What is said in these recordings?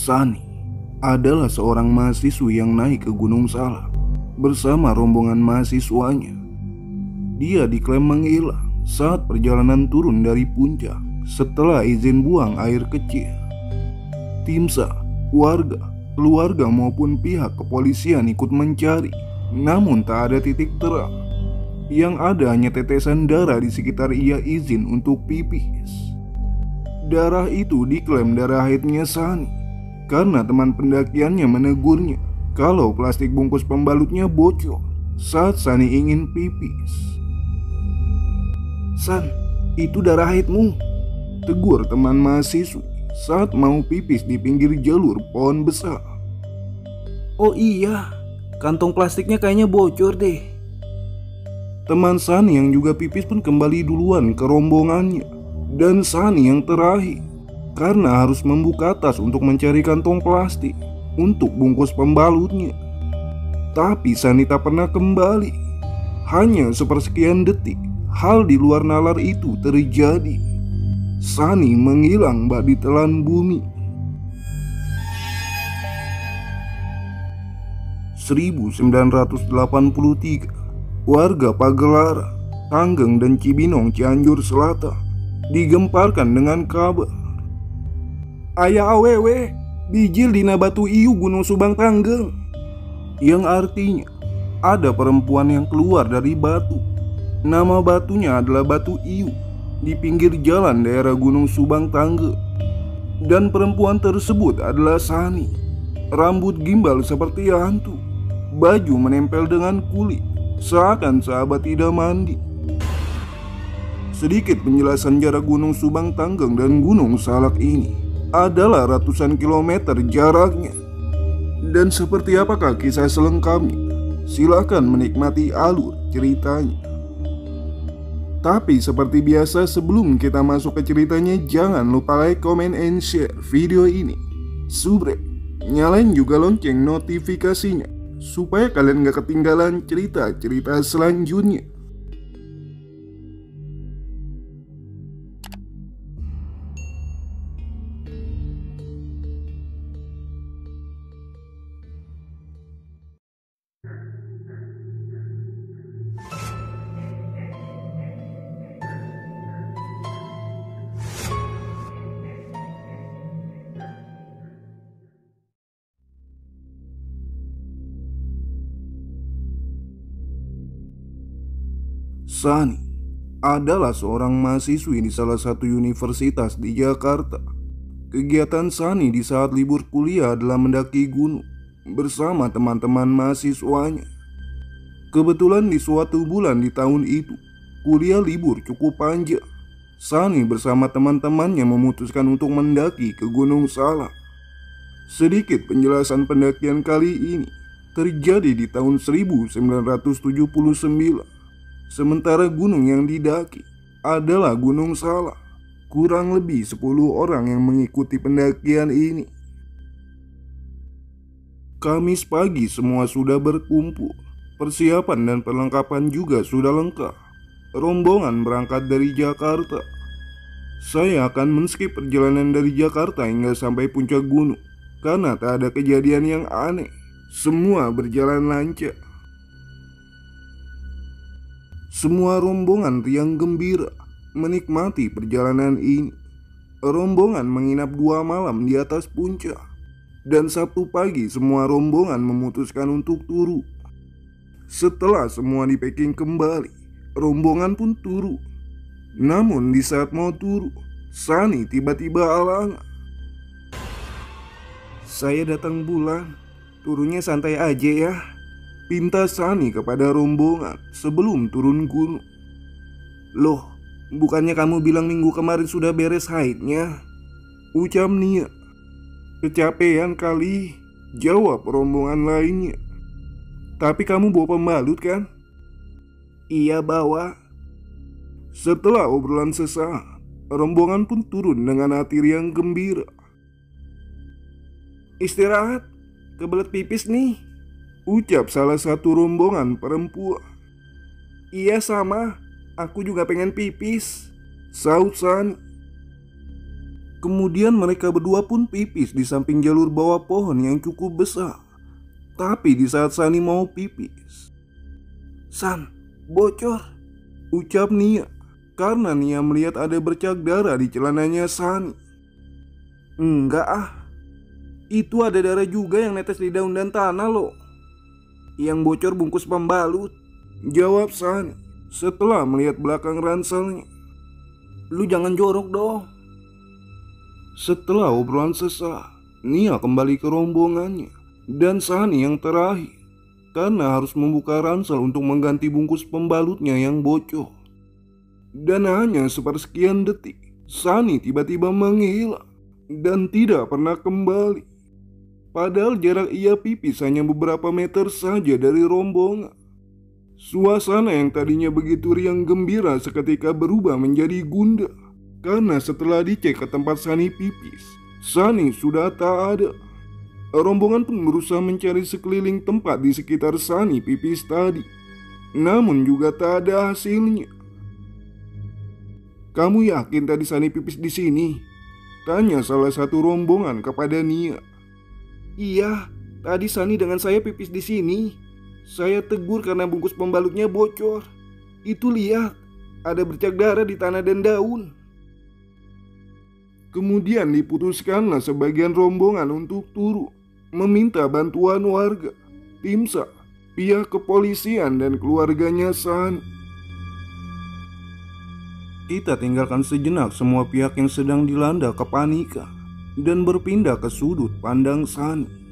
Sani adalah seorang mahasiswi yang naik ke Gunung Salak bersama rombongan mahasiswanya. Dia diklaim menghilang saat perjalanan turun dari puncak setelah izin buang air kecil. Tim SAR, warga, keluarga maupun pihak kepolisian ikut mencari, namun tak ada titik terang. Yang ada hanya tetesan darah di sekitar ia izin untuk pipis. Darah itu diklaim darah haidnya Sani karena teman pendakiannya menegurnya kalau plastik bungkus pembalutnya bocor saat Sani ingin pipis. "San, itu darah haidmu," tegur teman mahasiswi saat mau pipis di pinggir jalur pohon besar. "Oh iya, kantong plastiknya kayaknya bocor deh." Teman Sani yang juga pipis pun kembali duluan ke rombongannya, dan Sani yang terakhir karena harus membuka tas untuk mencari kantong plastik untuk bungkus pembalutnya. Tapi Sani tak pernah kembali. Hanya sepersekian detik hal di luar nalar itu terjadi. Sani menghilang bak ditelan bumi. 1983, warga Pagelara, Tanggeng dan Cibinong, Cianjur Selatan digemparkan dengan kabar, "Ayah awewe bijil dina batu iu Gunung Subang Tanggeng," yang artinya ada perempuan yang keluar dari batu. Nama batunya adalah Batu Iu di pinggir jalan daerah Gunung Subang Tanggeng. Dan perempuan tersebut adalah Sani. Rambut gimbal seperti hantu, baju menempel dengan kulit, seakan sahabat tidak mandi. Sedikit penjelasan jarak Gunung Subang Tanggeng dan Gunung Salak ini adalah ratusan kilometer jaraknya. Dan seperti apakah kisah selengkapnya? Silakan menikmati alur ceritanya. Tapi seperti biasa, sebelum kita masuk ke ceritanya, jangan lupa like, comment, and share video ini. Subrek, nyalain juga lonceng notifikasinya supaya kalian gak ketinggalan cerita-cerita selanjutnya. Sani adalah seorang mahasiswi di salah satu universitas di Jakarta. Kegiatan Sani di saat libur kuliah adalah mendaki gunung bersama teman-teman mahasiswanya. Kebetulan di suatu bulan di tahun itu, kuliah libur cukup panjang. Sani bersama teman-temannya memutuskan untuk mendaki ke Gunung Salak. Sedikit penjelasan pendakian kali ini terjadi di tahun 1979. Sementara gunung yang didaki adalah Gunung Salak. Kurang lebih 10 orang yang mengikuti pendakian ini. Kamis pagi semua sudah berkumpul. Persiapan dan perlengkapan juga sudah lengkap. Rombongan berangkat dari Jakarta. Saya akan men-skip perjalanan dari Jakarta hingga sampai puncak gunung karena tak ada kejadian yang aneh. Semua berjalan lancar. Semua rombongan riang gembira menikmati perjalanan ini. Rombongan menginap 2 malam di atas puncak. Dan Sabtu pagi semua rombongan memutuskan untuk turun. Setelah semua di-packing kembali, rombongan pun turun. Namun di saat mau turun, Sani tiba-tiba alang. "Saya datang bulan, turunnya santai aja ya," pinta Sani kepada rombongan sebelum turun gunung. "Loh, bukannya kamu bilang minggu kemarin sudah beres haidnya?" ucap Nia. "Kecapean kali," jawab rombongan lainnya. "Tapi kamu bawa pembalut kan?" "Iya bawa." Setelah obrolan sesaat, rombongan pun turun dengan hati riang gembira. "Istirahat, kebelet pipis nih," ucap salah satu rombongan perempuan. "Iya sama, aku juga pengen pipis," saut Sani. Kemudian mereka berdua pun pipis di samping jalur bawah pohon yang cukup besar. Tapi di saat Sani mau pipis, "San, bocor," ucap Nia, karena Nia melihat ada bercak darah di celananya Sani. "Enggak ah, itu ada darah juga yang netes di daun dan tanah loh. Yang bocor bungkus pembalut," jawab Sani setelah melihat belakang ranselnya. "Lu jangan jorok dong." Setelah obrolan selesai, Nia kembali ke rombongannya dan Sani yang terakhir, karena harus membuka ransel untuk mengganti bungkus pembalutnya yang bocor. Dan hanya sepersekian detik, Sani tiba-tiba menghilang dan tidak pernah kembali. Padahal jarak ia pipis hanya beberapa meter saja dari rombongan. Suasana yang tadinya begitu riang gembira seketika berubah menjadi gundah, karena setelah dicek ke tempat Sani pipis, Sani sudah tak ada. Rombongan pun berusaha mencari sekeliling tempat di sekitar Sani pipis tadi, namun juga tak ada hasilnya. "Kamu yakin tadi Sani pipis di sini?" tanya salah satu rombongan kepada Nia. "Iya, tadi Sani dengan saya pipis di sini. Saya tegur karena bungkus pembalutnya bocor. Itu lihat, ada bercak darah di tanah dan daun." Kemudian diputuskanlah sebagian rombongan untuk turun, meminta bantuan warga, tim SAR, pihak kepolisian dan keluarganya Sani. Kita tinggalkan sejenak semua pihak yang sedang dilanda kepanikan dan berpindah ke sudut pandang Sani.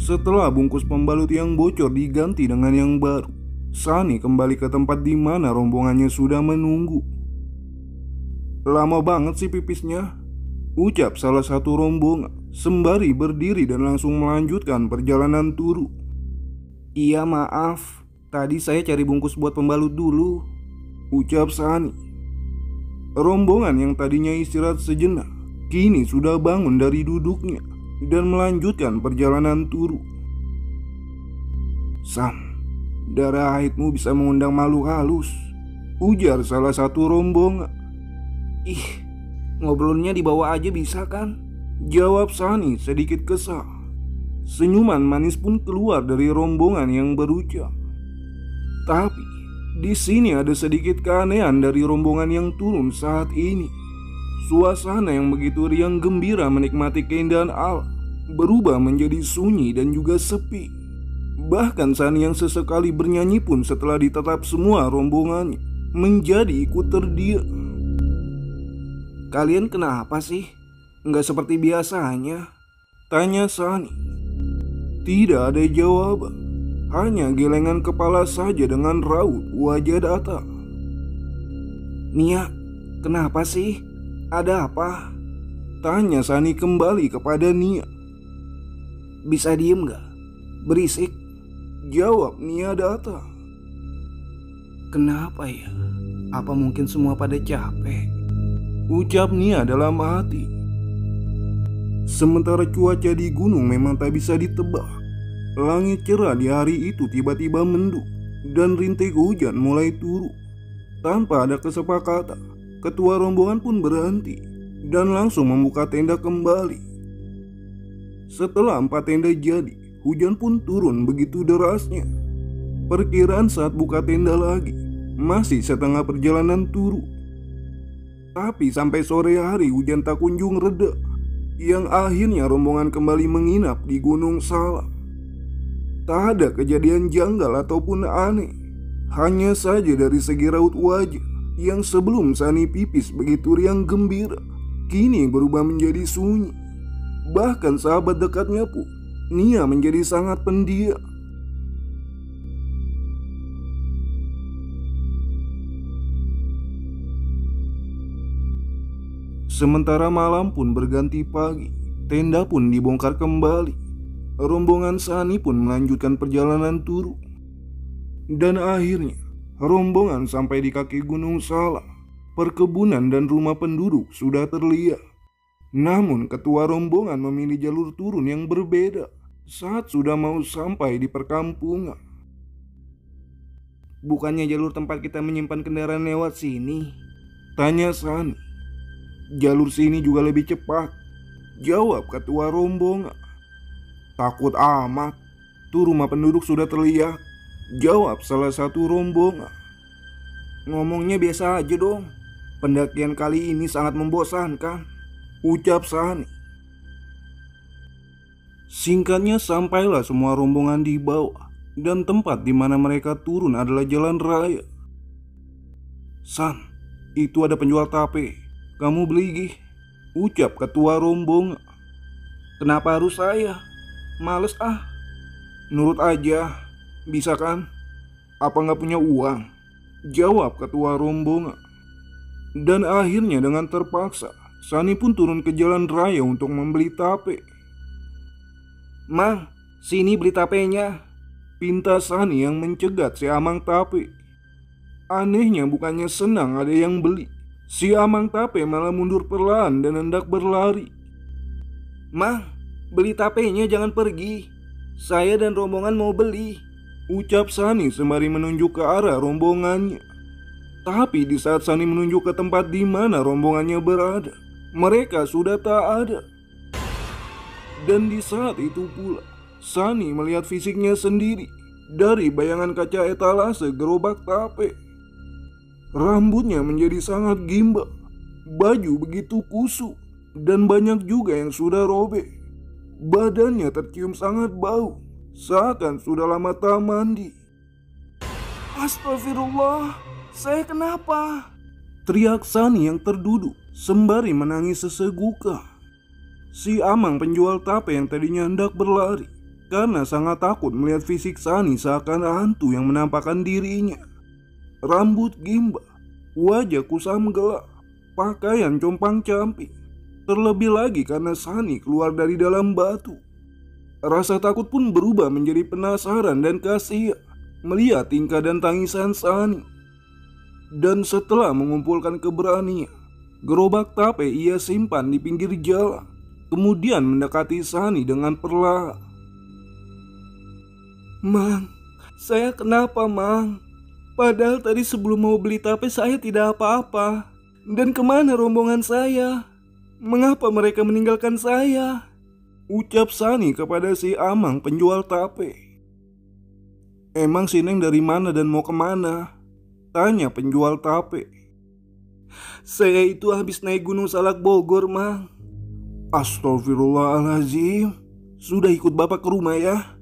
Setelah bungkus pembalut yang bocor diganti dengan yang baru, Sani kembali ke tempat di mana rombongannya sudah menunggu. "Lama banget sih pipisnya," ucap salah satu rombongan sembari berdiri dan langsung melanjutkan perjalanan turun. "Iya maaf, tadi saya cari bungkus buat pembalut dulu," ucap Sani. Rombongan yang tadinya istirahat sejenak kini sudah bangun dari duduknya dan melanjutkan perjalanan turun. "Sam, darah haidmu bisa mengundang makhluk halus," ujar salah satu rombongan. "Ih, ngobrolnya di bawah aja bisa kan?" jawab Sani sedikit kesal. Senyuman manis pun keluar dari rombongan yang berucap. Tapi di sini ada sedikit keanehan dari rombongan yang turun saat ini. Suasana yang begitu riang gembira menikmati keindahan alam berubah menjadi sunyi dan juga sepi. Bahkan Sani yang sesekali bernyanyi pun setelah ditetap semua rombongannya menjadi ikut terdiam. "Kalian kenapa sih? Nggak seperti biasanya?" tanya Sani. Tidak ada jawaban, hanya gelengan kepala saja dengan raut wajah datar. "Nia, kenapa sih? Ada apa?" tanya Sani kembali kepada Nia. "Bisa diem gak? Berisik," jawab Nia datar. "Kenapa ya? Apa mungkin semua pada capek?" ucap Nia dalam hati. Sementara cuaca di gunung memang tak bisa ditebak. Langit cerah di hari itu tiba-tiba mendung dan rintik hujan mulai turun. Tanpa ada kesepakatan, ketua rombongan pun berhenti dan langsung membuka tenda kembali. Setelah 4 tenda jadi, hujan pun turun begitu derasnya. Perkiraan saat buka tenda lagi, masih setengah perjalanan turun. Tapi sampai sore hari hujan tak kunjung reda, yang akhirnya rombongan kembali menginap di Gunung Salak. Tak ada kejadian janggal ataupun aneh, hanya saja dari segi raut wajah yang sebelum Sani pipis begitu riang gembira, kini berubah menjadi sunyi. Bahkan sahabat dekatnya pun, Nia, menjadi sangat pendiam. Sementara malam pun berganti pagi, tenda pun dibongkar kembali. Rombongan Sani pun melanjutkan perjalanan turun. Dan akhirnya, rombongan sampai di kaki Gunung Salak. Perkebunan dan rumah penduduk sudah terlihat. Namun ketua rombongan memilih jalur turun yang berbeda saat sudah mau sampai di perkampungan. Bukannya jalur tempat kita menyimpan kendaraan lewat sini? Tanya Sani. Jalur sini juga lebih cepat, jawab ketua rombongan. Takut amat, tuh rumah penduduk sudah terlihat, jawab salah satu rombongan. Ngomongnya biasa aja dong. Pendakian kali ini sangat membosankan, ucap Sani. Singkatnya sampailah semua rombongan di bawah, dan tempat di mana mereka turun adalah jalan raya. San, itu ada penjual tape, kamu beli gih, ucap ketua rombongan. Kenapa harus saya? Males ah. Nurut aja, bisa kan? Apa nggak punya uang? Jawab ketua rombongan. Dan akhirnya dengan terpaksa, Sani pun turun ke jalan raya untuk membeli tape. Mang, sini beli tapenya, pinta Sani yang mencegat si Amang tape. Anehnya bukannya senang ada yang beli, si Amang tape malah mundur perlahan dan hendak berlari. Mang, beli tapenya, jangan pergi. Saya dan rombongan mau beli, ucap Sani sembari menunjuk ke arah rombongannya. Tapi di saat Sani menunjuk ke tempat di mana rombongannya berada, mereka sudah tak ada. Dan di saat itu pula, Sani melihat fisiknya sendiri dari bayangan kaca etalase gerobak tape. Rambutnya menjadi sangat gimbal, baju begitu kusut, dan banyak juga yang sudah robek. Badannya tercium sangat bau, seakan sudah lama tak mandi. Astagfirullah, saya kenapa? Teriak Sani yang terduduk sembari menangis sesegukan. Si Amang penjual tape yang tadinya hendak berlari karena sangat takut melihat fisik Sani seakan hantu yang menampakkan dirinya. Rambut gimbal, wajah kusam gelap, pakaian compang-camping. Terlebih lagi karena Sani keluar dari dalam batu. Rasa takut pun berubah menjadi penasaran dan kasihan melihat tingkah dan tangisan Sani. Dan setelah mengumpulkan keberanian, gerobak tape ia simpan di pinggir jalan, kemudian mendekati Sani dengan perlahan. Mang, saya kenapa, Mang? Padahal tadi sebelum mau beli tape saya tidak apa-apa. Dan kemana rombongan saya? Mengapa mereka meninggalkan saya? Ucap Sani kepada si Amang penjual tape. Emang si Neng dari mana dan mau kemana? Tanya penjual tape. Saya itu habis naik Gunung Salak Bogor, Mang. Astagfirullahaladzim. Sudah ikut bapak ke rumah ya?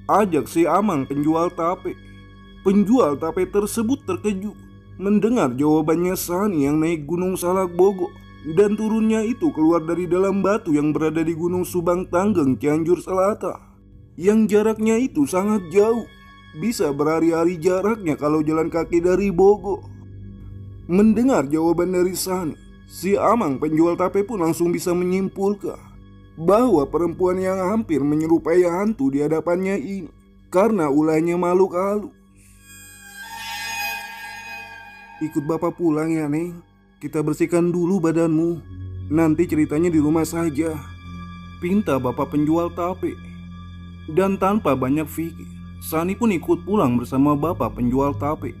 Ajak si Amang penjual tape. Penjual tape tersebut terkejut mendengar jawabannya Sani yang naik Gunung Salak Bogor dan turunnya itu keluar dari dalam batu yang berada di Gunung Subang Tanggeng, Cianjur Selatan, yang jaraknya itu sangat jauh, bisa berhari-hari jaraknya kalau jalan kaki dari Bogor. Mendengar jawaban dari Sani, si Amang penjual tape pun langsung bisa menyimpulkan bahwa perempuan yang hampir menyerupai hantu di hadapannya ini karena ulahnya makhluk halus. Ikut bapak pulang ya, Neng. Kita bersihkan dulu badanmu. Nanti ceritanya di rumah saja, pinta bapak penjual tape. Dan tanpa banyak pikir, Sani pun ikut pulang bersama bapak penjual tape.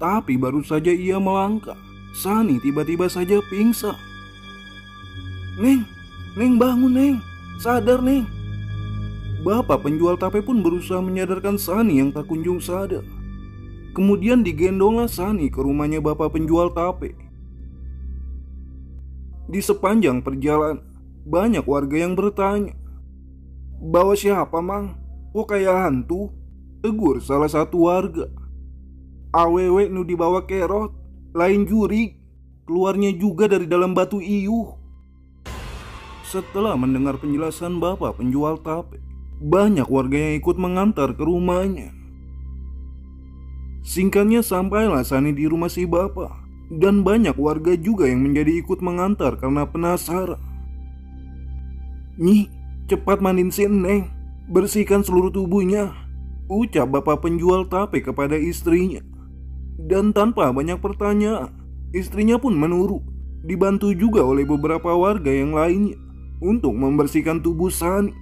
Tapi baru saja ia melangkah, Sani tiba-tiba saja pingsan. Neng bangun, Neng. Sadar, Neng. Bapak penjual tape pun berusaha menyadarkan Sani yang tak kunjung sadar. Kemudian digendonglah Sani ke rumahnya bapak penjual tape. Di sepanjang perjalanan, banyak warga yang bertanya, "Bawa siapa, Mang? Kok kayak hantu?" Tegur salah satu warga. "Awewe nu dibawa kerot, lain jurig, keluarnya juga dari dalam batu iuh." Setelah mendengar penjelasan bapak penjual tape, banyak warga yang ikut mengantar ke rumahnya. Singkatnya sampailah Sani di rumah si bapak, dan banyak warga juga yang menjadi ikut mengantar karena penasaran. "Nyi, cepat mandiin si Neng, bersihkan seluruh tubuhnya," ucap bapak penjual tape kepada istrinya. Dan tanpa banyak pertanyaan, istrinya pun menurut dibantu juga oleh beberapa warga yang lainnya untuk membersihkan tubuh Sani.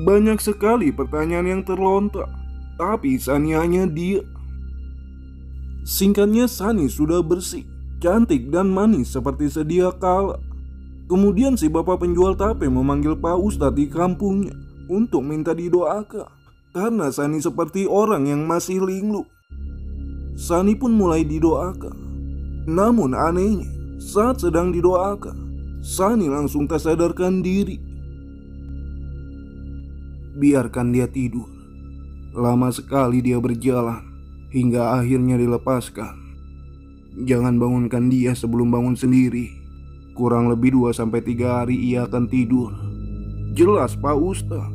Banyak sekali pertanyaan yang terlontar, tapi Sani hanya diam. Singkatnya, Sani sudah bersih, cantik dan manis seperti sedia kala. Kemudian si bapak penjual tape memanggil Pak Ustadz di kampungnya untuk minta didoakan, karena Sani seperti orang yang masih linglung. Sani pun mulai didoakan. Namun anehnya, saat sedang didoakan, Sani langsung tak sadarkan diri. Biarkan dia tidur. Lama sekali dia berjalan hingga akhirnya dilepaskan. Jangan bangunkan dia sebelum bangun sendiri. Kurang lebih 2-3 hari ia akan tidur. Jelas Pak Ustaz.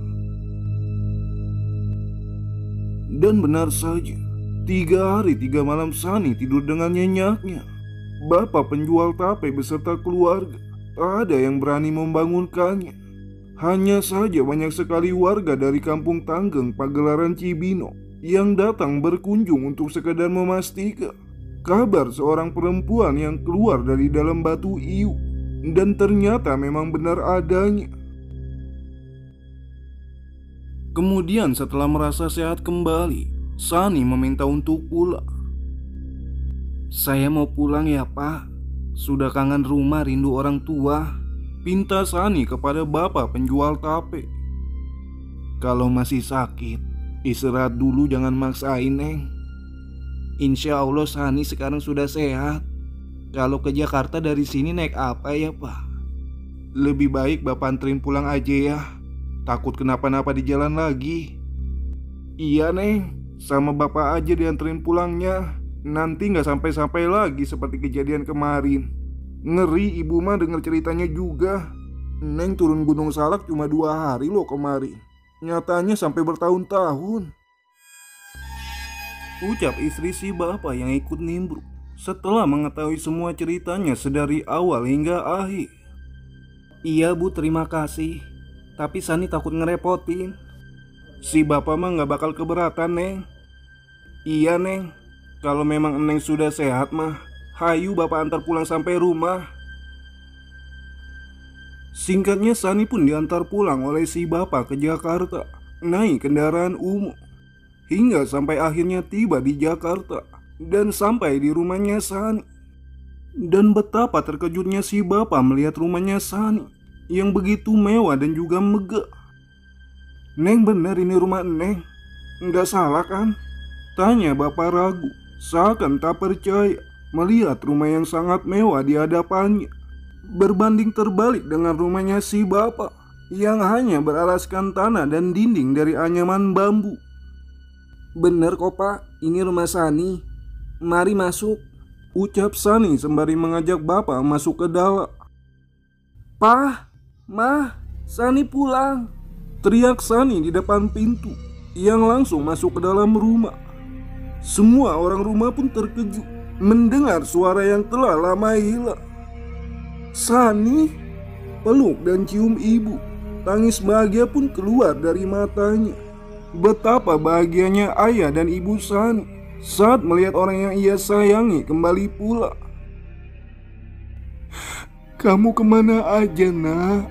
Dan benar saja, 3 hari 3 malam Sani tidur dengan nyenyaknya. Bapak penjual tape beserta keluarga tak ada yang berani membangunkannya. Hanya saja banyak sekali warga dari kampung Tanggeng Pagelaran Cibino yang datang berkunjung untuk sekedar memastikan kabar seorang perempuan yang keluar dari dalam batu iu, dan ternyata memang benar adanya. Kemudian setelah merasa sehat kembali, Sani meminta untuk pulang. "Saya mau pulang ya Pak, sudah kangen rumah, rindu orang tua," pinta Sani kepada bapak penjual tape. "Kalau masih sakit, istirahat dulu, jangan maksain Neng. Insya Allah Sani sekarang sudah sehat. Kalau ke Jakarta dari sini naik apa ya Pak? Lebih baik Bapak anterin pulang aja ya, takut kenapa-napa di jalan lagi." "Iya Neng, sama Bapak aja dianterin pulangnya. Nanti gak sampai-sampai lagi seperti kejadian kemarin. Ngeri ibu mah denger ceritanya juga. Neng turun Gunung Salak cuma 2 hari loh kemarin. Nyatanya sampai bertahun-tahun," ucap istri si bapak yang ikut nimbrung setelah mengetahui semua ceritanya sedari awal hingga akhir. "Iya Bu, terima kasih. Tapi Sani takut ngerepotin." "Si bapak mah gak bakal keberatan Neng." "Iya Neng, kalau memang Neng sudah sehat mah, hayu Bapak antar pulang sampai rumah." Singkatnya, Sani pun diantar pulang oleh si bapak ke Jakarta naik kendaraan umum, hingga sampai akhirnya tiba di Jakarta dan sampai di rumahnya Sani. Dan betapa terkejutnya si bapak melihat rumahnya Sani yang begitu mewah dan juga megah. "Neng, benar ini rumah Neng? Nggak salah kan?" tanya bapak ragu, seakan tak percaya melihat rumah yang sangat mewah di hadapannya, berbanding terbalik dengan rumahnya si bapak yang hanya beralaskan tanah dan dinding dari anyaman bambu. "Bener kok Pak, ini rumah Sani. Mari masuk," ucap Sani sembari mengajak bapak masuk ke dalam. "Pak, Mah, Sani pulang," teriak Sani di depan pintu yang langsung masuk ke dalam rumah. Semua orang rumah pun terkejut mendengar suara yang telah lama hilang. Sani peluk dan cium ibu. Tangis bahagia pun keluar dari matanya. Betapa bahagianya ayah dan ibu Sani saat melihat orang yang ia sayangi kembali pulang. "Kamu kemana aja nak?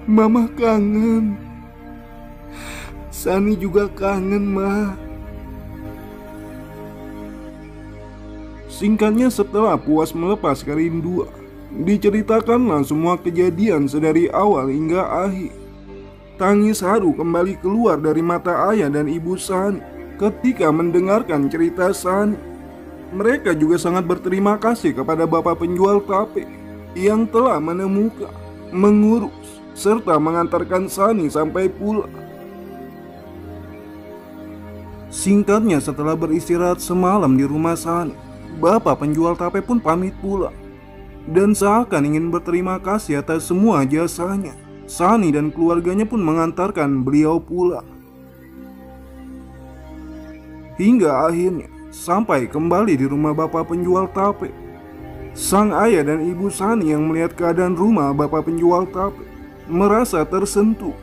Mama kangen." "Sani juga kangen Mah." Singkatnya, setelah puas melepas kerinduan, diceritakanlah semua kejadian sedari awal hingga akhir. Tangis haru kembali keluar dari mata ayah dan ibu Sani ketika mendengarkan cerita Sani. Mereka juga sangat berterima kasih kepada bapak penjual tape yang telah menemukan, mengurus, serta mengantarkan Sani sampai pulang. Singkatnya, setelah beristirahat semalam di rumah Sani, bapak penjual tape pun pamit pulang. Dan seakan ingin berterima kasih atas semua jasanya, Sani dan keluarganya pun mengantarkan beliau pulang. Hingga akhirnya sampai kembali di rumah bapak penjual tape. Sang ayah dan ibu Sani yang melihat keadaan rumah bapak penjual tape merasa tersentuh.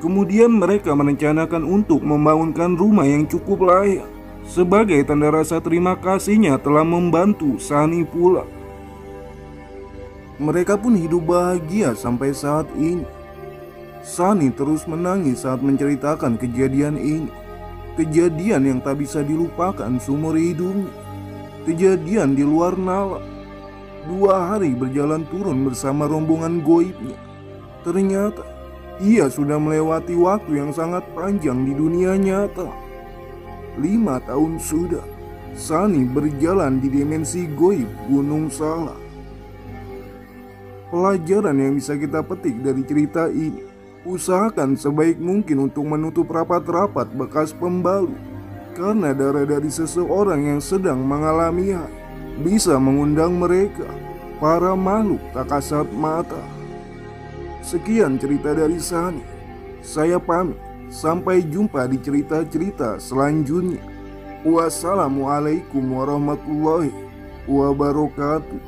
Kemudian mereka merencanakan untuk membangunkan rumah yang cukup layak sebagai tanda rasa terima kasihnya telah membantu Sani pulang. Mereka pun hidup bahagia sampai saat ini. Sunny terus menangis saat menceritakan kejadian ini. Kejadian yang tak bisa dilupakan seumur hidupnya. Kejadian di luar nalar. 2 hari berjalan turun bersama rombongan goibnya. Ternyata ia sudah melewati waktu yang sangat panjang di dunia nyata. 5 tahun sudah Sunny berjalan di dimensi goib Gunung Salak. Pelajaran yang bisa kita petik dari cerita ini: usahakan sebaik mungkin untuk menutup rapat-rapat bekas pembalut, karena darah dari seseorang yang sedang mengalami haid bisa mengundang mereka, para makhluk tak kasat mata. Sekian cerita dari Sunny. Saya pamit. Sampai jumpa di cerita-cerita selanjutnya. Wassalamualaikum warahmatullahi wabarakatuh.